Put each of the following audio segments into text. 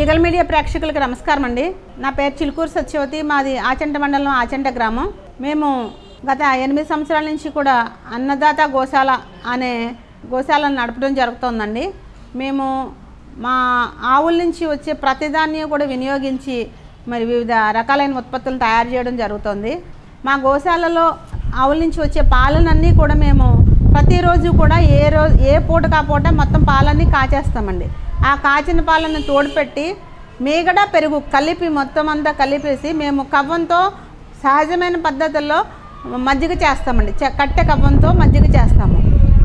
Eagle media ప్రేక్షకులకు నమస్కారం అండి. నా పేరు చిలుకూరు సత్యవతి. మాది ఆచంట మండలం ఆచంట గ్రామం. మేము గత 8 సంవత్సరాల నుంచి కూడా అన్నదాత గోశాల అనే గోశాలను నడపడం జరుగుతుందండి. మేము మా ఆవుల నుంచి వచ్చే ప్రతిదాన్ని కూడా వినియోగించి మరి వివిధ రకాలైన ఉత్పత్తులను తయారు చేయడం జరుగుతుంది. మా గోశాలలో ఆవుల నుంచి వచ్చే పాలనన్నీ కూడా మేము ప్రతిరోజు కూడా ఏ పూటకా పూట మొత్తం పాలన్నీ కాచేస్తామండి. ఆ కాచిన పాలను తోడుపెట్టి మీగడ పెరుగు కలిపి మొత్తం అంతా కలిపేసి మేము కవ్వంతో సహజమైన పద్ధతుల్లో మజ్జిగ చేస్తామండి. కట్టె కవ్వంతో మజ్జిగ చేస్తాము.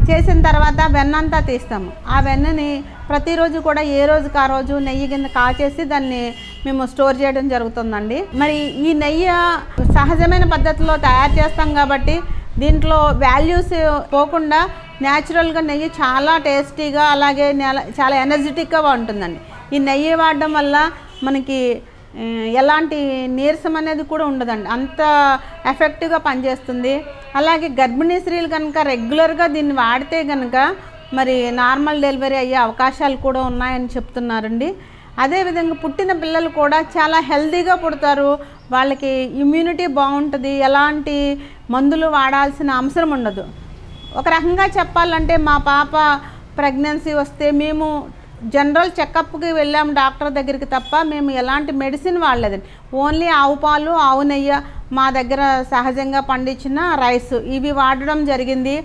చేసిన తర్వాత వెన్న అంతా తీస్తాము. ఆ వెన్నని ప్రతిరోజు కూడా ఏ రోజుకి ఆ రోజు నెయ్యి కింద కాచేసి దాన్ని మేము స్టోర్ చేయడం జరుగుతుందండి. మరి ఈ నెయ్యి సహజమైన పద్ధతిలో తయారు చేస్తాం కాబట్టి దీంట్లో వాల్యూస్ పోకుండా న్యాచురల్గా నెయ్యి చాలా టేస్టీగా అలాగే చాలా ఎనర్జెటిక్గా ఉంటుందండి. ఈ నెయ్యి వాడడం వల్ల మనకి ఎలాంటి నీరసం అనేది కూడా ఉండదండి. అంత ఎఫెక్టివ్గా పనిచేస్తుంది. అలాగే గర్భిణీ స్త్రీలు కనుక రెగ్యులర్గా దీన్ని వాడితే కనుక మరి నార్మల్ డెలివరీ అయ్యే అవకాశాలు కూడా ఉన్నాయని చెప్తున్నారండి. అదేవిధంగా పుట్టిన పిల్లలు కూడా చాలా హెల్తీగా పుడతారు. వాళ్ళకి ఇమ్యూనిటీ బాగుంటుంది. ఎలాంటి మందులు వాడాల్సిన అవసరం ఉండదు. ఒక రకంగా చెప్పాలంటే మా పాప ప్రెగ్నెన్సీ వస్తే మేము జనరల్ చెకప్కి వెళ్ళాము డాక్టర్ దగ్గరికి తప్ప మేము ఎలాంటి మెడిసిన్ వాడలేదండి. ఓన్లీ ఆవు పాలు, ఆవు నెయ్యి, మా దగ్గర సహజంగా పండించిన రైస్ ఇవి వాడడం జరిగింది.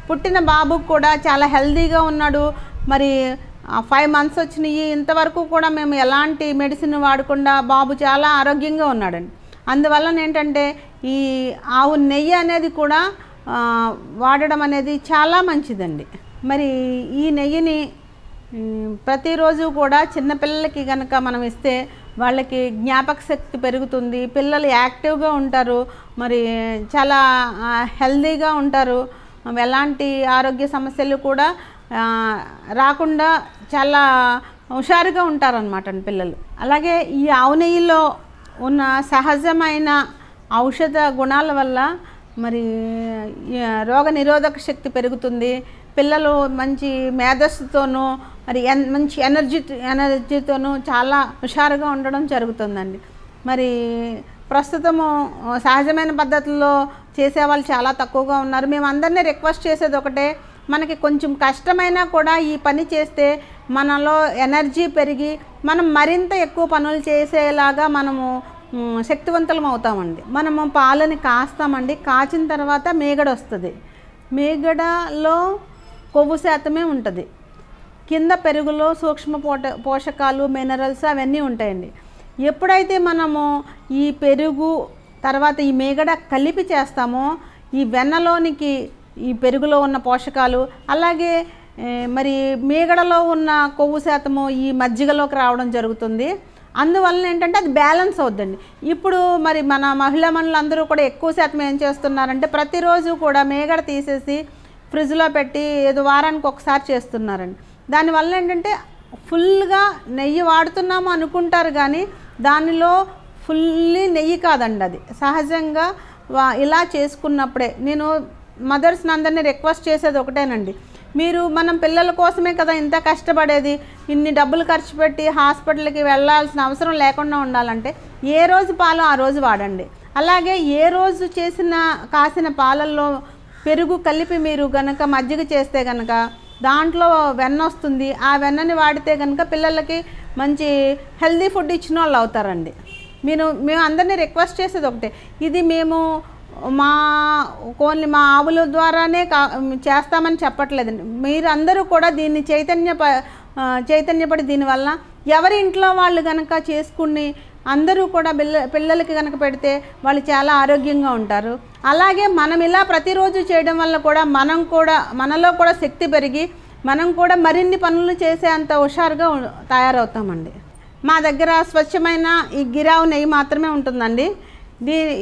పుట్టిన బాబుకు కూడా చాలా హెల్తీగా ఉన్నాడు. మరి 5 months వచ్చినాయి. ఇంతవరకు కూడా మేము ఎలాంటి మెడిసిన్ వాడకుండా బాబు చాలా ఆరోగ్యంగా ఉన్నాడండి. అందువల్ల ఏంటంటే ఈ ఆవు నెయ్యి అనేది కూడా వాడడం అనేది చాలా మంచిదండి. మరి ఈ నెయ్యిని ప్రతిరోజు కూడా చిన్నపిల్లలకి కనుక మనం ఇస్తే వాళ్ళకి జ్ఞాపక శక్తి పెరుగుతుంది. పిల్లలు యాక్టివ్గా ఉంటారు. మరి చాలా హెల్తీగా ఉంటారు. ఎలాంటి ఆరోగ్య సమస్యలు కూడా రాకుండా చాలా హుషారుగా ఉంటారనమాట పిల్లలు. అలాగే ఈ ఆవు నెయ్యిలో ఉన్న సహజమైన ఔషధ గుణాల వల్ల మరి రోగ నిరోధక శక్తి పెరుగుతుంది. పిల్లలు మంచి మేధస్సుతోనూ మరి మంచి ఎనర్జీతోనూ చాలా హుషారుగా ఉండడం జరుగుతుందండి. మరి ప్రస్తుతము సహజమైన పద్ధతుల్లో చేసేవాళ్ళు చాలా తక్కువగా ఉన్నారు. మేము అందరినీ రిక్వెస్ట్ చేసేది ఒకటే, మనకి కొంచెం కష్టమైనా కూడా ఈ పని చేస్తే మనలో ఎనర్జీ పెరిగి మనం మరింత ఎక్కువ పనులు చేసేలాగా మనము శక్తివంతులం అవుతామండి. మనము పాలని కాస్తామండి. కాచిన తర్వాత మీగడ వస్తుంది. మీగడలో కొవ్వు శాతమే ఉంటుంది. కింద పెరుగులో సూక్ష్మ పోషకాలు, మినరల్స్ అవన్నీ ఉంటాయండి. ఎప్పుడైతే మనము ఈ పెరుగు తర్వాత ఈ మీగడ కలిపి చేస్తామో ఈ వెన్నలోనికి ఈ పెరుగులో ఉన్న పోషకాలు అలాగే మరి మీగడలో ఉన్న కొవ్వు శాతము ఈ మజ్జిగలోకి రావడం జరుగుతుంది. అందువలన ఏంటంటే అది బ్యాలెన్స్ అవుద్దండి. ఇప్పుడు మరి మన మహిళా మనులందరూ కూడా ఎక్కువ శాతం ఏం చేస్తున్నారంటే ప్రతిరోజు కూడా మీగడ తీసేసి ఫ్రిడ్జ్లో పెట్టి ఏదో వారానికి ఒకసారి చేస్తున్నారండి. దానివల్ల ఏంటంటే ఫుల్గా నెయ్యి వాడుతున్నాము అనుకుంటారు కానీ దానిలో ఫుల్లీ నెయ్యి కాదండి. అది సహజంగా ఇలా చేసుకున్నప్పుడే నేను మదర్స్ని అందరినీ రిక్వెస్ట్ చేసేది ఒకటేనండి, మీరు మనం పిల్లల కోసమే కదా ఇంత కష్టపడేది, ఇన్ని డబ్బులు ఖర్చు పెట్టి హాస్పిటల్కి వెళ్ళాల్సిన అవసరం లేకుండా ఉండాలంటే ఏ రోజు పాలు ఆ రోజు వాడండి. అలాగే ఏ రోజు కాసిన పాలల్లో పెరుగు కలిపి మీరు కనుక మజ్జిగ చేస్తే కనుక దాంట్లో వెన్న వస్తుంది. ఆ వెన్నని వాడితే కనుక పిల్లలకి మంచి హెల్దీ ఫుడ్ ఇచ్చిన వాళ్ళు అవుతారండి. మేము అందరినీ రిక్వెస్ట్ చేసేది ఒకటే, ఇది మేము ఓన్లీ మా ఆవుల ద్వారానే చేస్తామని చెప్పట్లేదండి. మీరు అందరూ కూడా దీన్ని చైతన్యపడి దీనివల్ల ఎవరి ఇంట్లో వాళ్ళు కనుక చేసుకుని అందరూ కూడా పిల్లలకి కనుక పెడితే వాళ్ళు చాలా ఆరోగ్యంగా ఉంటారు. అలాగే మనం ఇలా ప్రతిరోజు చేయడం వల్ల కూడా మనలో కూడా శక్తి పెరిగి మనం కూడా మరిన్ని పనులు చేసే అంత హుషారుగా తయారవుతామండి. మా దగ్గర స్వచ్ఛమైన ఈ గిరావు నెయ్యి మాత్రమే ఉంటుందండి.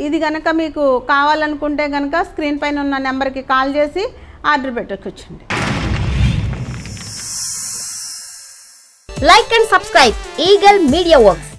ఇది కనుక మీకు కావాలనుకుంటే కనుక స్క్రీన్ పైన ఉన్న నెంబర్కి కాల్ చేసి ఆర్డర్ పెట్టుకోవచ్చండి. Like and subscribe Eagle Media Works.